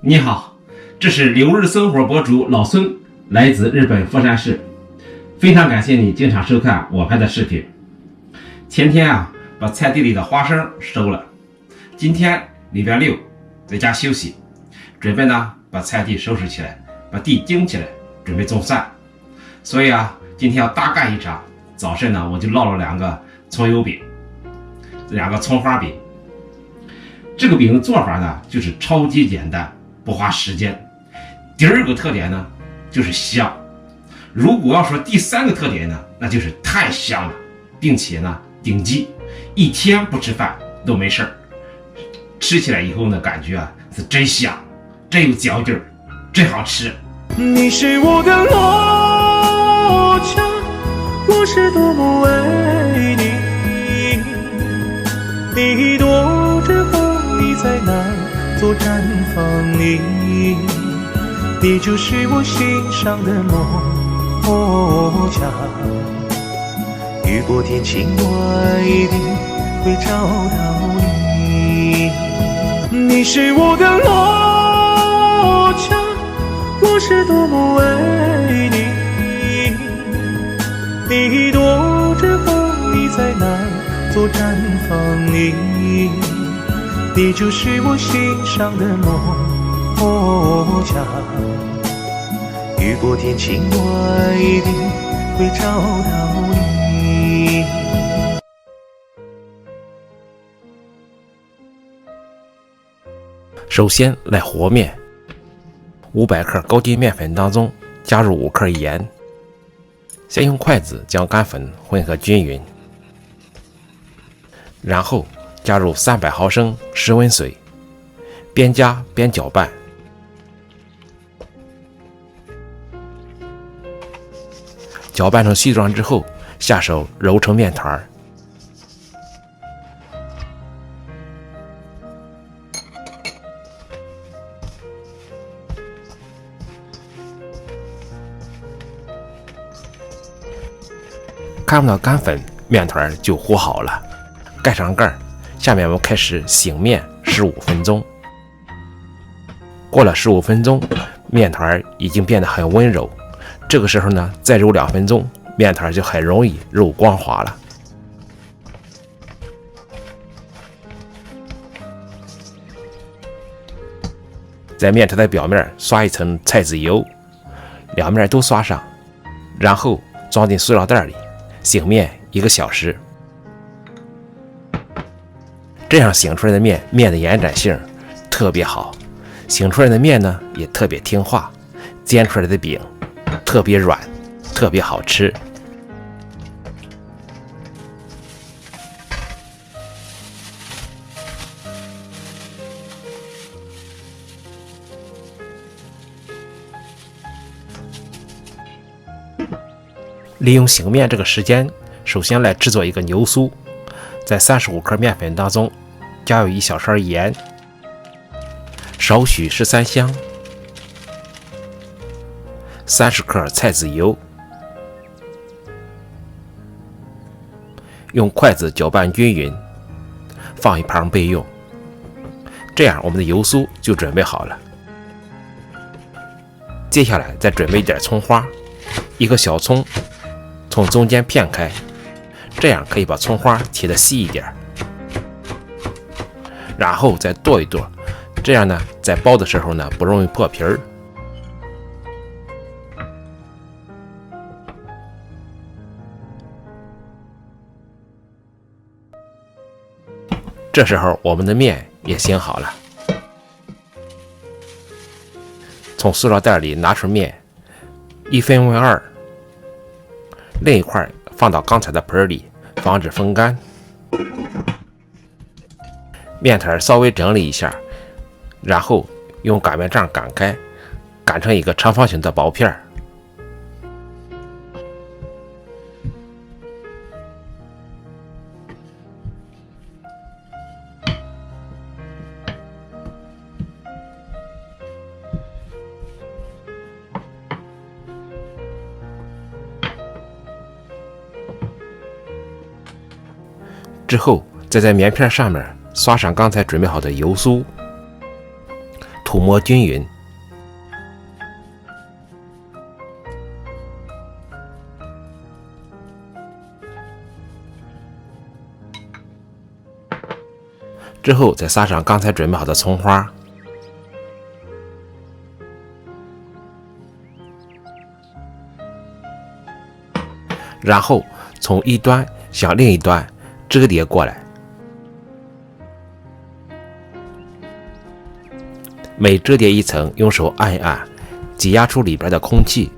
你好，这是留日生活博主老孙，来自日本佛山市，非常感谢你经常收看我拍的视频。前天把菜地里的花生收了，今天礼拜六在家休息，准备把菜地收拾起来，把地精起来，准备种蒜。所以今天要大干一场。早晨我就烙了2个葱油饼，2个葱花饼。这个饼的做法就是超级简单，不花时间。第二个特点就是香。如果要说第3个特点那就是太香了，并且顶级，1天不吃饭都没事儿。吃起来以后感觉是真香，真有嚼劲儿，真好吃。你是我的落脚，我是多么为你，你躲着风，你在哪座绽放你就是我心上的落脚。雨过天晴我一定会找到你，你是我的落脚，我是多么为你躲着风，你在哪座绽放你就是我心上的落脚。雨过天晴我一定会找到你。首先来和面，500克高筋面粉当中加入5克盐，先用筷子将干粉混合均匀，然后加入300毫升室温水，边加边搅拌。搅拌成絮状之后，下手揉成面团。看不到干粉，面团就和好了，盖上盖。下面我们开始醒面15分钟。过了15分钟，面团已经变得很温柔。这个时候再揉2分钟，面团就很容易揉光滑了。在面团的表面刷一层菜籽油，2面都刷上，然后装进塑料袋里，醒面1个小时。这样醒出来的面的延展性特别好，醒出来的面也特别听话，煎出来的饼特别软，特别好吃。利用醒面这个时间，首先来制作一个牛酥。在35克面粉当中加入1小勺盐，少许13香，30克菜籽油，用筷子搅拌均匀，放一旁备用。这样我们的油酥就准备好了。接下来再准备一点葱花，1个小葱从中间片开，这样可以把葱花切得细一点，然后再剁一剁，这样在包的时候不容易破皮儿。这时候我们的面也醒好了，从塑料袋里拿出面，1分为2，另一块放到刚才的盆里，防止风干。面团稍微整理一下，然后用擀面杖擀开，擀成一个长方形的薄片。之后再在棉片上面刷上刚才准备好的油酥，涂涂抹均匀。之后再撒上刚才准备好的葱花，然后从一端向另一端折叠过来，每折叠一层，用手按一按，挤压出里边的空气。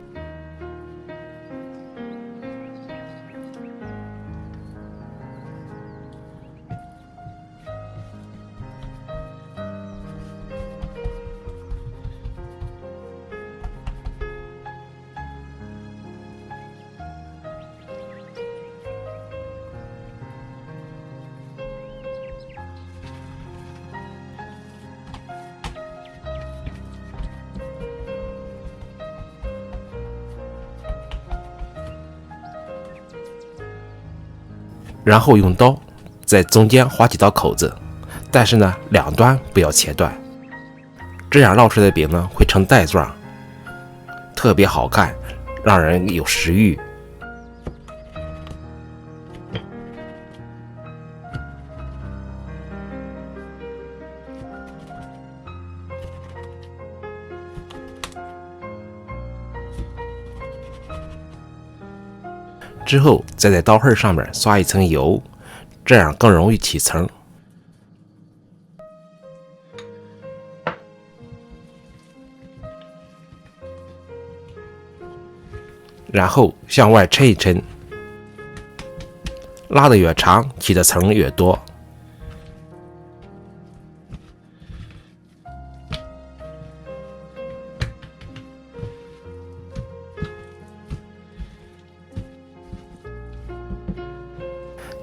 然后用刀在中间划几道口子，但是呢，两端不要切断，这样烙出来的饼呢会成带状，特别好看，让人有食欲。之后再在刀痕上面刷一层油，这样更容易起层。然后向外抻一抻，拉得越长，起的层越多。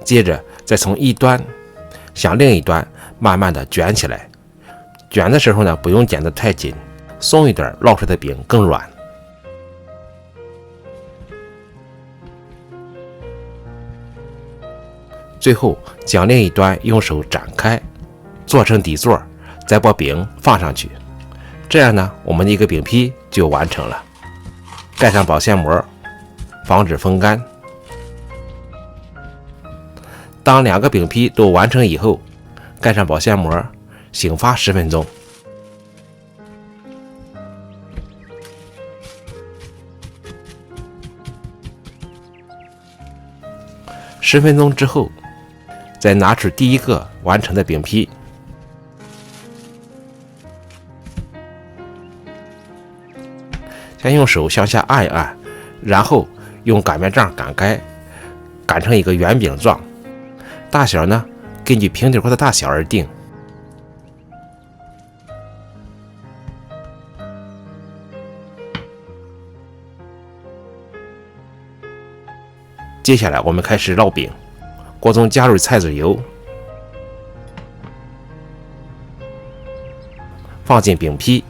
接着再从一端向另一端慢慢的卷起来，卷的时候呢，不用卷得太紧，松一点，烙出的饼更软。最后将另一端用手展开，做成底座，再把饼放上去，这样呢，我们的一个饼坯就完成了。盖上保鲜膜，防止风干。当两个饼坯都完成以后，盖上保鲜膜，醒发10分钟。10分钟之后，再拿出第一个完成的饼坯，先用手向下按一按，然后用擀面杖擀开，擀成一个圆饼状。大小呢，根据平底锅的大小而定。接下来我们开始烙饼，锅中加入菜籽油，放进饼坯，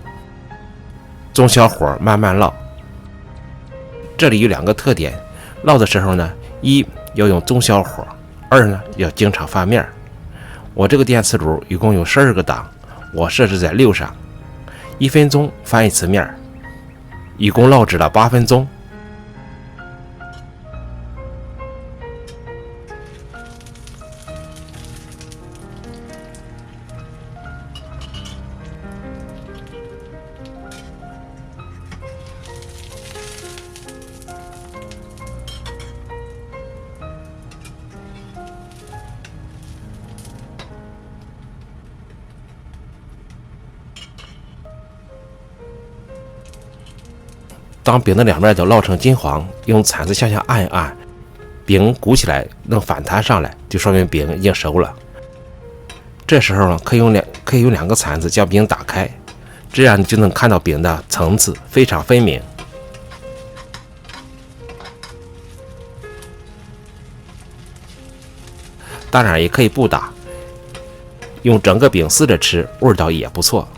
中小火慢慢烙。这里有2个特点，烙的时候呢，一要用中小火，二呢要经常翻面。我这个电磁炉一共有12个档，我设置在6上，1分钟翻一次面，一共烙制了8分钟。当饼的两面都烙成金黄，用铲子向下按一按，饼鼓起来能反弹上来，就说明饼已经熟了。这时候呢，可以用2个铲子将饼打开，这样你就能看到饼的层次非常分明。当然也可以不打，用整个饼撕着吃，味道也不错。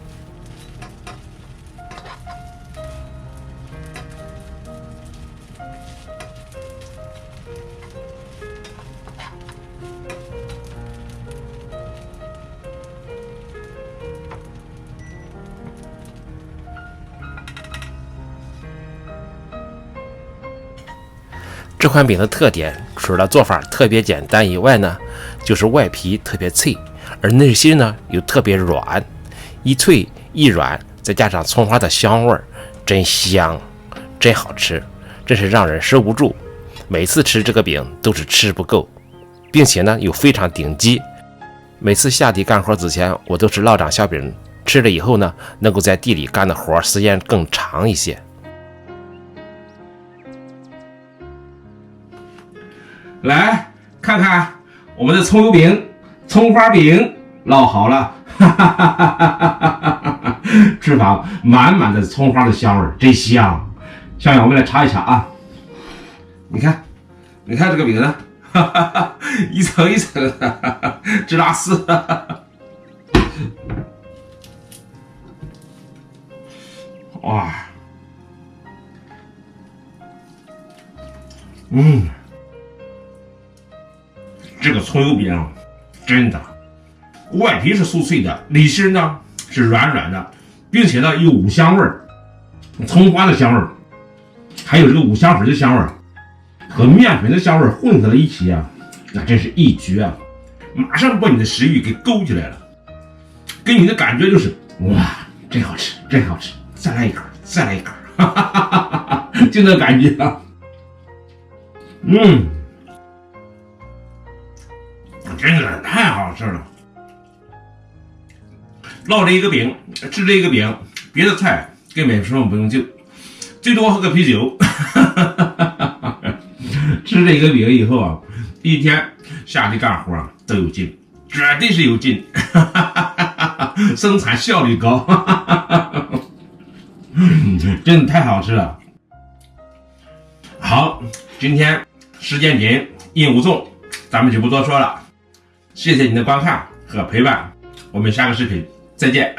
这款饼的特点，除了做法特别简单以外呢，就是外皮特别脆，而内心呢又特别软，一脆一软，再加上葱花的香味儿，真香，真好吃，真是让人收不住。每次吃这个饼都是吃不够，并且呢又非常顶级。每次下地干活之前，我都是烙张小饼，吃了以后呢，能够在地里干的活时间更长一些。来看看我们的葱油饼、葱花饼烙好了，吃法满满的葱花的香味，真香。下面我们来尝一尝啊，你看这个饼呢，一层一层的直拉丝，哇，这个葱油饼真的，外皮是酥脆的，里心呢是软软的，并且呢有五香味儿，葱花的香味儿，还有这个五香粉的香味儿，和面粉的香味儿混合在一起啊，那真是一绝啊！马上把你的食欲给勾起来了，给你的感觉就是哇，真好吃，真好吃，再来一口，再来一口，就那感觉啊，真的太好吃了。烙这一个饼，吃这一个饼，别的菜根本什么不用就，最多喝个啤酒。吃这个饼以后啊，一天下地干活都有劲，绝对是有劲，生产效率高，真的太好吃了。好，今天时间紧，任务重，咱们就不多说了。谢谢你的观看和陪伴，我们下个视频再见。